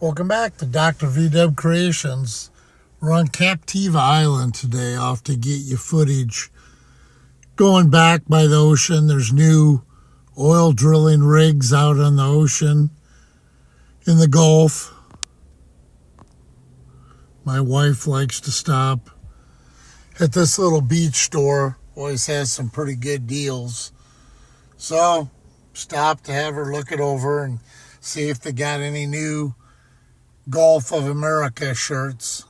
Welcome back to Dr. VW Creations. We're on Captiva Island today, off to get you footage. Going back by the ocean, there's new oil drilling rigs out on the ocean in the Gulf. My wife likes to stop at this little beach store. Always has some pretty good deals. So, stop to have her look it over and see if they got any new Gulf of America shirts.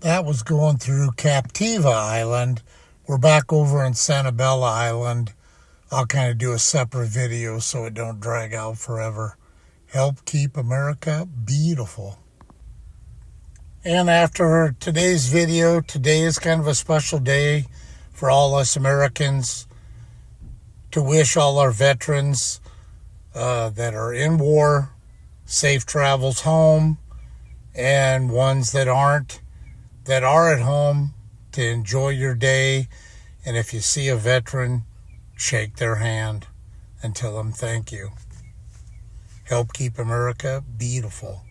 That was going through Captiva Island. We're back over in Sanibel Island. I'll kind of do a separate video so it don't drag out forever. Help keep America beautiful. And after today's video, today is kind of a special day for all us Americans, to wish all our veterans that are in war safe travels home, and ones that aren't, that are at home, to enjoy your day. And if you see a veteran, shake their hand and tell them thank you. Help keep America beautiful.